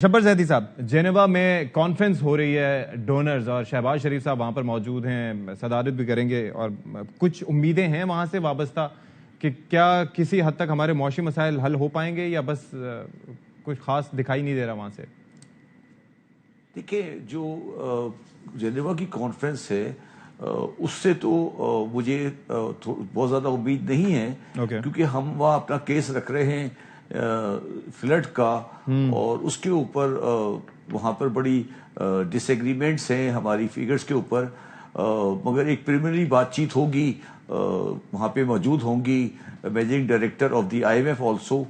شبر زیدی صاحب، جنیوا میں کانفرنس ہو رہی ہے ڈونرز، اور شہباز شریف صاحب وہاں پر موجود ہیں، صدارت بھی کریں گے، اور کچھ امیدیں ہیں وہاں سے وابستہ کہ کیا کسی حد تک ہمارے معاشی مسائل حل ہو پائیں گے یا بس کچھ خاص دکھائی نہیں دے رہا وہاں سے؟ دیکھیں، جو جنیوا کی کانفرنس ہے اس سے تو مجھے بہت زیادہ امید نہیں ہے، کیونکہ ہم وہاں اپنا کیس رکھ رہے ہیں فلڈ کا، اور اس کے اوپر وہاں پر بڑی ڈس ایگریمنٹس ہیں ہماری فیگرز کے اوپر، مگر ایک پریلیمنری بات چیت ہوگی، وہاں پہ موجود ہوں گی managing director of the IMF also,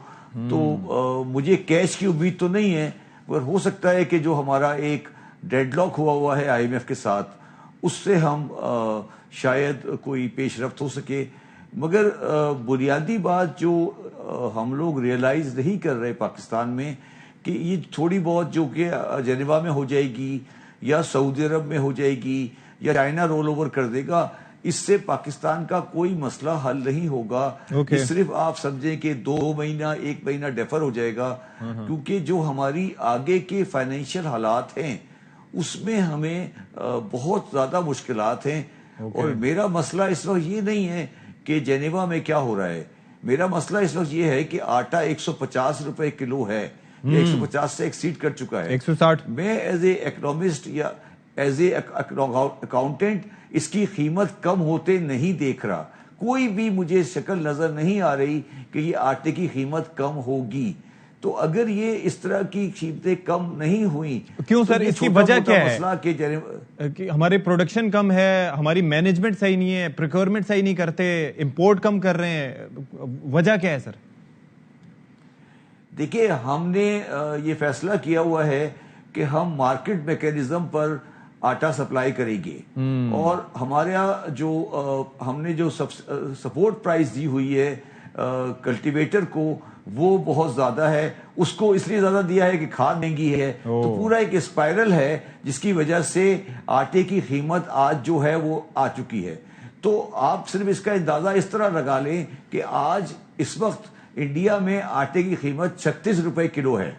تو مجھے کیش کی امید تو نہیں ہے، مگر ہو سکتا ہے کہ جو ہمارا ایک ڈیڈ لاک ہوا ہے IMF کے ساتھ، اس سے ہم شاید کوئی پیش رفت ہو سکے۔ مگر بنیادی بات جو ہم لوگ ریئلائز نہیں کر رہے پاکستان میں، کہ یہ تھوڑی بہت جو کہ جنیوا میں ہو جائے گی یا سعودی عرب میں ہو جائے گی یا چائنا رول اوور کر دے گا، اس سے پاکستان کا کوئی مسئلہ حل نہیں ہوگا۔ صرف آپ سمجھیں کہ 2 مہینہ 1 مہینہ ڈیفر ہو جائے گا، کیونکہ جو ہماری آگے کے فائنینشیل حالات ہیں اس میں ہمیں بہت زیادہ مشکلات ہیں۔ اور میرا مسئلہ اس وقت یہ نہیں ہے کہ جنیوا میں کیا ہو رہا ہے، میرا مسئلہ اس وقت یہ ہے کہ آٹا 150 روپے کلو ہے، یا 150 سے ایکسیڈ کر چکا ہے۔ 160۔ میں ایز اے اکنامسٹ یا ایز اے اکاؤنٹنٹ اس کی قیمت کم ہوتے نہیں دیکھ رہا، کوئی بھی مجھے شکل نظر نہیں آ رہی کہ یہ آٹے کی قیمت کم ہوگی۔ تو اگر یہ اس طرح کی قیمتیں کم نہیں ہوئیں، کیوں سر، اس کی وجہ کیا ہے؟ کہ ہماری پروڈکشن کم ہے، ہماری مینجمنٹ صحیح نہیں ہے، پریکیورمنٹ صحیح نہیں کرتے، امپورٹ کم کر رہے ہیں، وجہ کیا ہے سر؟ دیکھیے، ہم نے یہ فیصلہ کیا ہوا ہے کہ ہم مارکیٹ میکینزم پر آٹا سپلائی کریں گے، اور ہمارے یہاں جو ہم نے جو سپورٹ پرائز دی ہوئی ہے کلٹیویٹر کو، وہ بہت زیادہ ہے۔ اس کو اس لیے زیادہ دیا ہے کہ کھاد مہنگی ہے، تو پورا ایک اسپائرل ہے جس کی وجہ سے آٹے کی قیمت آج جو ہے وہ آ چکی ہے۔ تو آپ صرف اس کا اندازہ اس طرح لگا لیں کہ آج اس وقت انڈیا میں آٹے کی قیمت 36 روپے کلو ہے،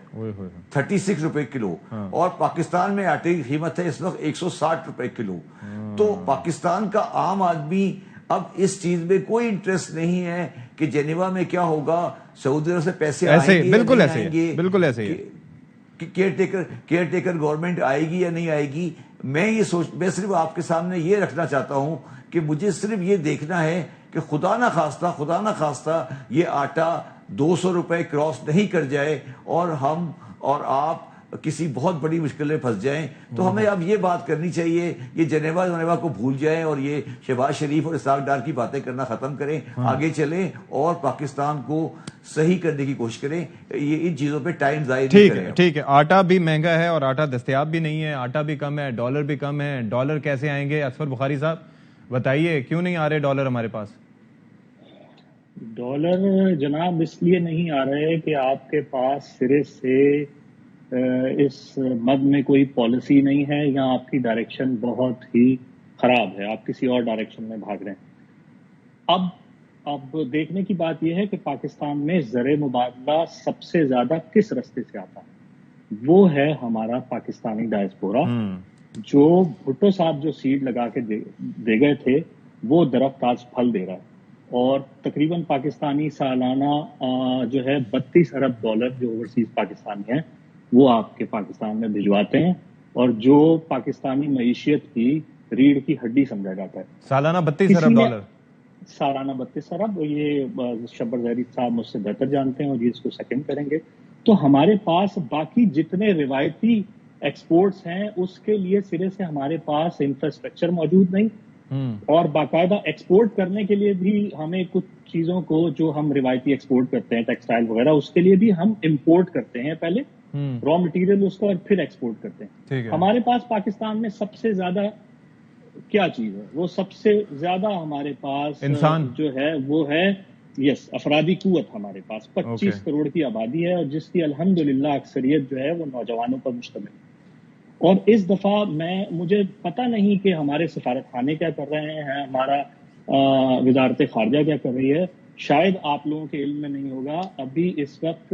36 روپے کلو، اور پاکستان میں آٹے کی قیمت ہے اس وقت 160 روپے کلو۔ تو پاکستان کا عام آدمی اب اس چیز میں کوئی انٹرسٹ نہیں ہے کہ جنیوا میں کیا ہوگا، سعودی عرب سے پیسے آئیں گے یا نہیں آئیں گے، بالکل ایسے ہی کیئر ٹیکر گورنمنٹ آئے گی یا نہیں آئے گی۔ میں صرف آپ کے سامنے یہ رکھنا چاہتا ہوں کہ مجھے صرف یہ دیکھنا ہے کہ خدا نہ خواستہ یہ آٹا 200 روپے کراس نہیں کر جائے اور ہم اور آپ کسی بہت بڑی مشکل میں پھنس جائیں۔ تو ہمیں اب یہ بات کرنی چاہیے، یہ جنیوا کو بھول جائیں، اور یہ شہباز شریف اور اسحاق ڈار کی باتیں کرنا ختم کریں، آگے چلیں اور پاکستان کو صحیح کرنے کی کوشش کریں۔ یہ ان چیزوں پہ ٹائم ضائع نہیں کریں۔ ٹھیک ہے، آٹا بھی مہنگا ہے اور آٹا دستیاب بھی نہیں ہے، آٹا بھی کم ہے، ڈالر بھی کم ہے، ڈالر کیسے آئیں گے؟ اصفر بخاری صاحب بتائیے، کیوں نہیں آ رہے ڈالر ہمارے پاس؟ ڈالر جناب اس لیے نہیں آ رہے کہ آپ کے پاس سرے سے اس مد میں کوئی پالیسی نہیں ہے، یا آپ کی ڈائریکشن بہت ہی خراب ہے، آپ کسی اور ڈائریکشن میں بھاگ رہے ہیں۔ اب دیکھنے کی بات یہ ہے کہ پاکستان میں زر مبادلہ سب سے زیادہ کس رستے سے آتا ہے، وہ ہے ہمارا پاکستانی ڈائسپورا، جو بھٹو صاحب جو سیڈ لگا کے دے گئے تھے وہ درخت آج پھل دے رہا ہے، اور تقریباً پاکستانی سالانہ جو ہے 32 ارب ڈالر جو اوورسیز پاکستانی ہیں وہ آپ کے پاکستان میں بھجواتے ہیں، اور جو پاکستانی معیشت کی ریڑھ کی ہڈی سمجھا جاتا ہے۔ سالانہ 32 ارب ڈالر، سالانہ 32 ارب، یہ شبر زیدی صاحب مجھ سے بہتر جانتے ہیں اور یہ اس کو سیکنڈ کریں گے۔ تو ہمارے پاس باقی جتنے روایتی ایکسپورٹس ہیں اس کے لیے سرے سے ہمارے پاس انفراسٹرکچر موجود نہیں، اور باقاعدہ ایکسپورٹ کرنے کے لیے بھی ہمیں کچھ چیزوں کو جو ہم روایتی ایکسپورٹ کرتے ہیں ٹیکسٹائل وغیرہ، اس کے لیے بھی ہم امپورٹ کرتے ہیں پہلے را مٹیریل اس کو، اور پھر ایکسپورٹ کرتے ہیں۔ ہمارے پاس پاکستان میں سب سے زیادہ کیا چیز ہے؟ وہ سب سے زیادہ ہمارے پاس انسان جو ہے وہ ہے افرادی قوت۔ ہمارے پاس 25 کروڑ کی آبادی ہے، اور جس کی الحمدللہ اکثریت جو ہے وہ نوجوانوں پر مشتمل ہے۔ اور اس دفعہ مجھے پتہ نہیں کہ ہمارے سفارت خانے کیا کر رہے ہیں، ہمارا وزارت خارجہ کیا کر رہی ہے، شاید آپ لوگوں کے علم میں نہیں ہوگا، ابھی اس وقت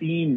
3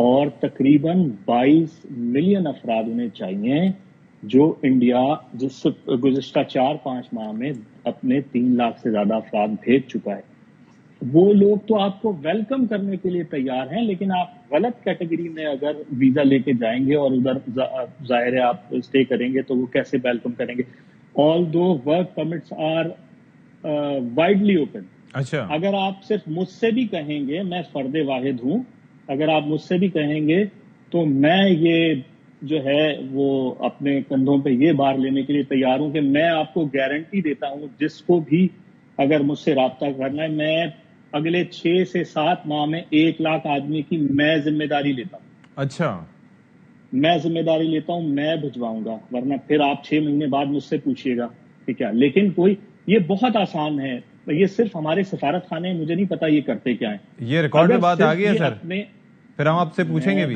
اور تقریباً 22 ملین افراد انہیں چاہیے جو انڈیا جس سے گزشتہ 4-5 ماہ میں اپنے 3 لاکھ سے زیادہ افراد بھیج چکا ہے. وہ لوگ تو آپ کو ویلکم کرنے کے لیے تیار ہیں، لیکن آپ غلط کیٹیگری میں اگر ویزا لے کے جائیں گے اور ادھر ظاہر ہے آپ اسٹے کریں گے تو وہ کیسے ویلکم کریں گے. All the work permits are widely open. اچھا، اگر آپ صرف مجھ سے بھی کہیں گے، میں فرد واحد ہوں، اگر آپ مجھ سے بھی کہیں گے تو میں یہ جو ہے وہ اپنے کندھوں پہ یہ بار لینے کے لیے تیار ہوں کہ میں آپ کو گارنٹی دیتا ہوں جس کو بھی اگر مجھ سے رابطہ کرنا ہے، میں اگلے 6 سے 7 ماہ میں 1 لاکھ آدمی کی میں ذمہ داری لیتا ہوں. اچھا، میں ذمہ داری لیتا ہوں، میں بھجواؤں گا، ورنہ پھر آپ 6 مہینے بعد مجھ سے پوچھیے گا. ٹھیک ہے، لیکن یہ بہت آسان ہے. یہ صرف ہمارے سفارت خانے، مجھے نہیں پتا یہ کرتے کیا ہیں. یہ ریکارڈ میں بات آ گئی ہے سر، پھر ہم آپ سے پوچھیں گے بھی.